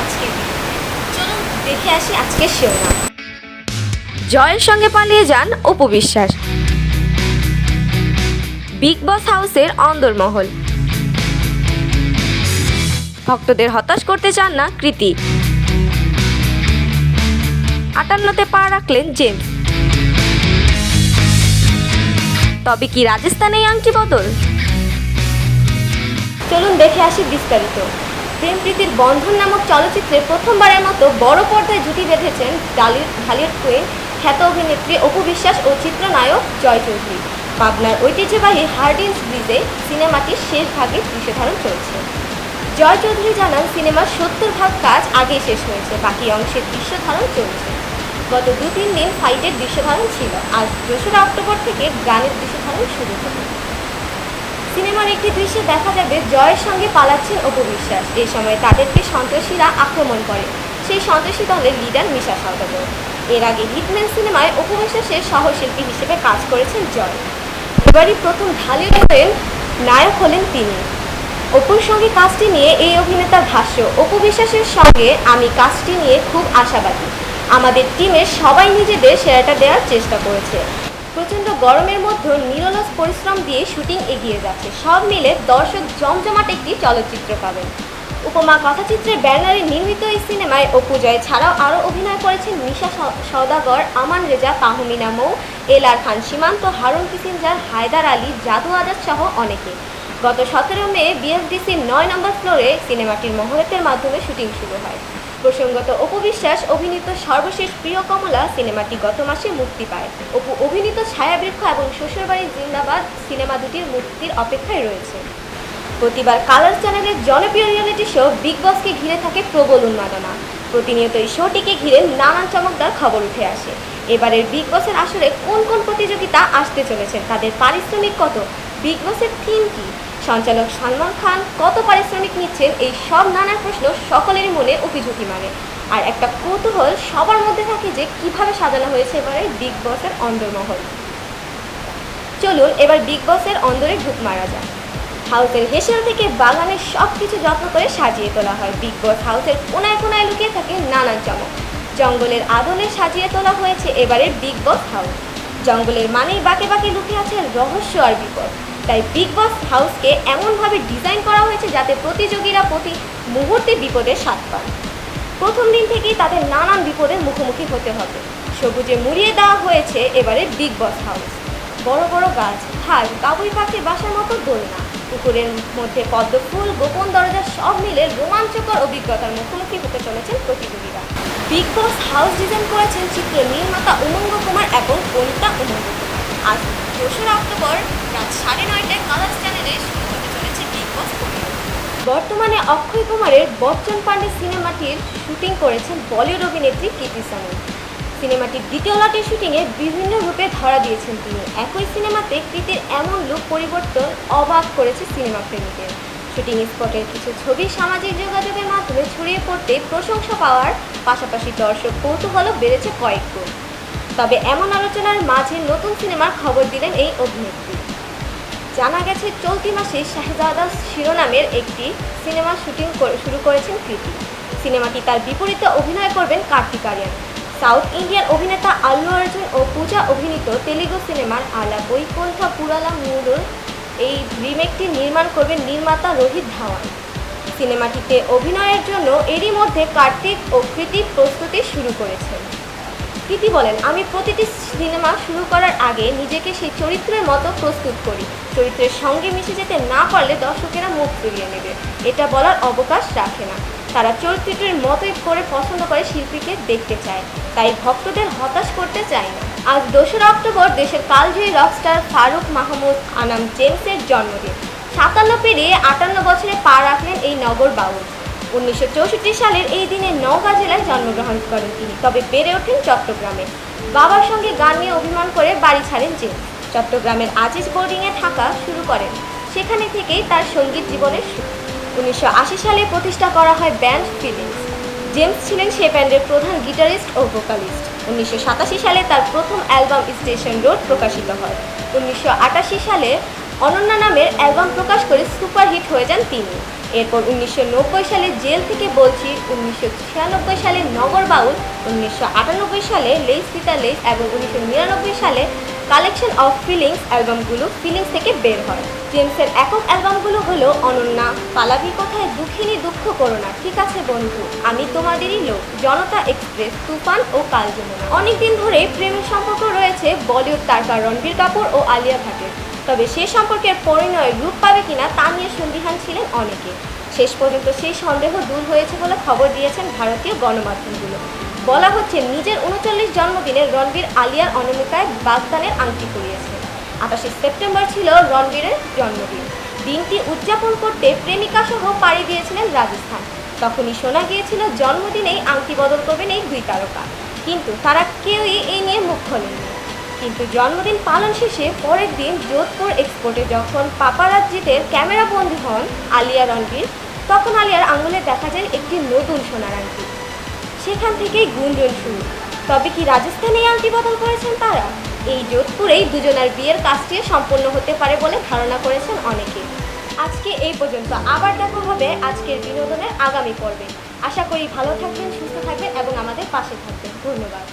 আজকের ভিডিওতে। চলুন দেখে আসি আজকের শিরোনাম। জয়ের সঙ্গে পালিয়ে যান অপু বিশ্বাস। বিগ বস হাউসের অন্দরমহল। ভক্তদের হতাশ করতে চান না কৃতি। ৫৮তে পা রাখলেন জেমস। তবে কি রাজস্থানেই আংটি বদল? চলুন দেখে আসি বিস্তারিত। প্রেম প্রীতির বন্ধন নামক চলচ্চিত্রে প্রথমবারের মতো বড় পর্দায় জুটি বেঁধেছেন ঢালিউড কুইন খ্যাত অভিনেত্রী অপু বিশ্বাস ও চিত্রনায়ক জয় চৌধুরী। পাবনার ঐতিহ্যবাহী হার্ডিন্স ব্রিজে সিনেমাটির শেষ ভাগে দৃশ্যধারণ চলছে। জয় চৌধুরী জানান, সিনেমার ৭০% কাজ আগেই শেষ হয়েছে, বাকি অংশের দৃশ্যধারণ চলছে। গত ২-৩ দিন ফাইটের দৃশ্যধারণ ছিল, আজ ২রা অক্টোবর থেকে গানের দৃশ্যধারণ শুরু হবে। সিনেমার একটি দৃশ্যে দেখা যাবে জয়ের সঙ্গে পালাচ্ছেন অপু বিশ্বাস। এই সময় তাদেরকে সন্ত্রাসীরা আক্রমণ করে। সেই সন্ত্রাসী দলের লিডার মিশা সওদাগর। এর আগে হিটম্যান সিনেমায় অপু বিশ্বাসের সহশিল্পী হিসেবে কাজ করেছেন জয়। এবারই প্রথম ঢালিউডের নায়ক হলেন তিনি। অপুর সঙ্গে কাজটি নিয়ে এই অভিনেতার ভাষ্য, অপু বিশ্বাসের সঙ্গে আমি কাজটি নিয়ে খুব আশাবাদী। আমাদের টিমের সবাই নিজেদের সেরাটা দেওয়ার চেষ্টা করেছে। প্রচণ্ড গরমের মধ্যে নিরলস পরিশ্রম দিয়ে শুটিং এগিয়ে যাচ্ছে। সব মিলে দর্শক জমজমাট একটি চলচ্চিত্র পাবেন। উপমা কথাচিত্রের ব্যানারে নির্মিত এই সিনেমায় অপু জয় ছাড়াও আরও অভিনয় করেছেন মিশা সওদাগর, আমান রেজা, তাহমিনা মৌ, এল.আর. খান, সীমান্ত, হারুন কিসিঞ্জার, হায়দার আলী, জাদু আজাদ সহ অনেকে। গত ১৭ মে বিএফডিসির ৯ নম্বর ফ্লোরে সিনেমাটির মহরতের মাধ্যমে শুটিং শুরু হয়। প্রসঙ্গত, অপু বিশ্বাস অভিনীত সর্বশেষ প্রিয় কমলা সিনেমাটি গত মাসে মুক্তি পায়। অপু অভিনীত ছায়াবৃক্ষ এবং শ্বশুরবাড়ি জিন্দাবাদ সিনেমা দুটির মুক্তির অপেক্ষায় রয়েছে। প্রতিবার কালার্স চ্যানেলের জনপ্রিয় রিয়েলিটি শো বিগ বসকে ঘিরে থাকে প্রবল উন্মাদনা। প্রতিনিয়ত এই শোটিকে ঘিরে নানান চমকদার খবর উঠে আসে। এবারের বিগ বসের আসরে কোন কোন প্রতিযোগিতা আসতে চলেছেন, তাদের পারিশ্রমিক কত, বিগ বসের থিম কী, সঞ্চালক সালমান খান কত পারিশ্রমিক নিচ্ছেন, এই সব নানান প্রশ্ন সকলেরই মনে অভিযোগী মানে। আর একটা কৌতূহল সবার মধ্যে থাকে যে কিভাবে সাজানো হয়েছে এবারে বিগ বসের অন্দরমহল। চলুন এবার বিগ বসের অন্দরে ঢুক মারা যায়। হাউসের হেসেল থেকে বাগানের সব কিছু যত্ন করে সাজিয়ে তোলা হয়। বিগ বস হাউসের কোনায় কোনায় লুকিয়ে থাকে নানান চমক। জঙ্গলের আদলে সাজিয়ে তোলা হয়েছে এবারের বিগ বস হাউস। জঙ্গলের মানেই বাঁকে বাঁকে লুকিয়ে আছে রহস্য আর বিপদ। তাই বিগ বস হাউসকে এমনভাবে ডিজাইন করা হয়েছে যাতে প্রতিযোগীরা প্রতি মুহূর্তে বিপদের স্বাদ পান। প্রথম দিন থেকেই তাদের নানান বিপদের মুখোমুখি হতে হবে। সবুজে মুড়িয়ে দেওয়া হয়েছে এবারে বিগ বস হাউস। বড় বড় গাছ, খাল, কাবুই পাখির বাসার মতো দোলনা, পুকুরের মধ্যে পদ্ম ফুল, গোপন দরজা, সব মিলে রোমাঞ্চকর অভিজ্ঞতার মুখোমুখি হতে চলেছেন প্রতিযোগীরা। বিগ বস হাউস ডিজাইন করেছেন চিত্র নির্মাতা উমঙ্গ কুমার এবং বনিতা উমঙ্গ কুমার। আজ ২রা অক্টোবর রাত ৯:৩০টায় কালার্স চ্যানেলে শুরু হতে চলেছে বিগ বস। বর্তমানে অক্ষয় কুমারের বচ্চন পান্ডে সিনেমাটির শুটিং করেছেন বলিউড অভিনেত্রী কৃতি সানন। সিনেমাটির দ্বিতীয় লটের শুটিংয়ে বিভিন্ন রূপে ধরা দিয়েছেন তিনি। একই সিনেমাতে কৃতির এমন লুক পরিবর্তন অবাক করেছে সিনেমা প্রেমীদের। শুটিং স্পটের কিছু ছবি সামাজিক যোগাযোগের মাধ্যমে ছড়িয়ে পড়তে প্রশংসা পাওয়ার পাশাপাশি দর্শক কৌতূহলও বেড়েছে কয়েক গুণ। তবে এমন আলোচনার মাঝে নতুন সিনেমার খবর দিলেন এই অভিনেত্রী। জানা গেছে চলতি মাসে শাহজাদা শিরোনামের একটি সিনেমা শুটিং শুরু করেছেন কৃতি। সিনেমাটি তার বিপরীতে অভিনয় করবেন কার্তিক আরিয়ান। সাউথ ইন্ডিয়ান অভিনেতা আল্লু অর্জুন ও পূজা অভিনীত তেলুগু সিনেমার আলা বৈকুণ্ঠা পুরালা মুরুর এই রিমেকটি নির্মাণ করবেন নির্মাতা রোহিত ধাওয়ান। সিনেমাটিতে অভিনয়ের জন্য এরই মধ্যে কার্তিক ও কৃতি প্রস্তুতি শুরু করেছেন। কৃতি বলেন, আমি প্রতিটি সিনেমা শুরু করার আগে নিজেকে সেই চরিত্রের মতো প্রস্তুত করি। চরিত্রের সঙ্গে মিশে যেতে না পারলে দর্শকেরা মুখ ফিরিয়ে নেবে, এটা বলার অবকাশ রাখে না। তারা চরিত্রটির মতোই করে পছন্দ করে শিল্পীকে দেখতে চায়, তাই ভক্তদের হতাশ করতে চায় না। আজ ২রা অক্টোবর দেশের কালজয়ী রকস্টার ফারুক মাহমুদ আনাম জেমসের জন্মদিন। ৫৭ পেরিয়ে ৫৮ বছরে পা রাখলেন এই নগর বাউল। ১৯৬৪ সালের এই দিনে নওগাঁ জেলায় জন্মগ্রহণ করেন তিনি, তবে বেড়ে ওঠেন চট্টগ্রামে। বাবার সঙ্গে গান নিয়ে অভিমান করে বাড়ি ছাড়েন জেমস। চট্টগ্রামের আজিজ বোর্ডিংয়ে থাকা শুরু করেন, সেখানে থেকেই তার সঙ্গীত জীবনের শুরু। ১৯৮০ সালে প্রতিষ্ঠা করা হয় ব্যান্ড ফিলিংস। জেমস ছিলেন সে ব্যান্ডের প্রধান গিটারিস্ট ও ভোকালিস্ট। ১৯৮৭ সালে তার প্রথম অ্যালবাম স্টেশন রোড প্রকাশিত হয়। ১৯৮৮ সালে অনন্যা নামের অ্যালবাম প্রকাশ করে সুপারহিট হয়ে যান তিনি। এরপর 1990 সালে জেল থেকে বলছি, 1996 সালে নগর বাউল, 1998 সালে লেস পিতা লেস এবং 1999 সালে কালেকশন অফ ফিলিংস অ্যালবামগুলো ফিলিংস থেকে বের হয়। জেমসের একক অ্যালবামগুলো হলো অনন্যা, পালাভির কথায় দুঃখিনী দুঃখ করো না, ঠিক আছে বন্ধু, আমি তোমাদেরই লোক, জনতা এক্সপ্রেস, তুফান ও কাল যমুনা। অনেকদিন ধরে প্রেমের সম্পর্ক রয়েছে বলিউড তারকা রণবীর কাপুর ও আলিয়া ভাটের। তবে সে সম্পর্কের পরিণয় রূপ পাবে কিনা তা নিয়ে সন্দিহান ছিলেন অনেকে। শেষ পর্যন্ত সেই সন্দেহ দূর হয়েছে বলে খবর দিয়েছেন ভারতীয় গণমাধ্যমগুলো। বলা হচ্ছে নিজের 39 জন্মদিনে রণবীর আলিয়ার অনামিকায় বাগদানের আংটি পরিয়েছে। 28 সেপ্টেম্বর ছিল রণবীরের জন্মদিন। দিনটি উদযাপন করতে প্রেমিকা সহ পাড়ি দিয়েছিলেন রাজস্থান। তখনই শোনা গিয়েছিল জন্মদিনেই আংটি বদল করবেন এই দুই তারকা, কিন্তু তারা কেউই এই নিয়ে মুখ খোলেননি। কিন্তু জন্মদিন পালন শেষে পরের দিন যোধপুর এক্সপোর্টে যখন পাপারাজ্জিদের ক্যামেরা বন্দী হন আলিয়া রণবীর, তখন আলিয়ার আঙুলে দেখা যায় একটি নতুন সোনার আংটি। সেখান থেকেই গুঞ্জন শুরু। তবে কি রাজস্থানে এই আংটি বদল করেছেন তারা? এই যোধপুরেই দুজনের বিয়ের কাজটি সম্পন্ন হতে পারে বলে ধারণা করেছেন অনেকে। আজকে এই পর্যন্ত, আবার দেখা হবে আজকের বিনোদনের আগামী পর্বে। আশা করি ভালো থাকবেন, সুস্থ থাকবেন এবং আমাদের পাশে থাকবেন। ধন্যবাদ।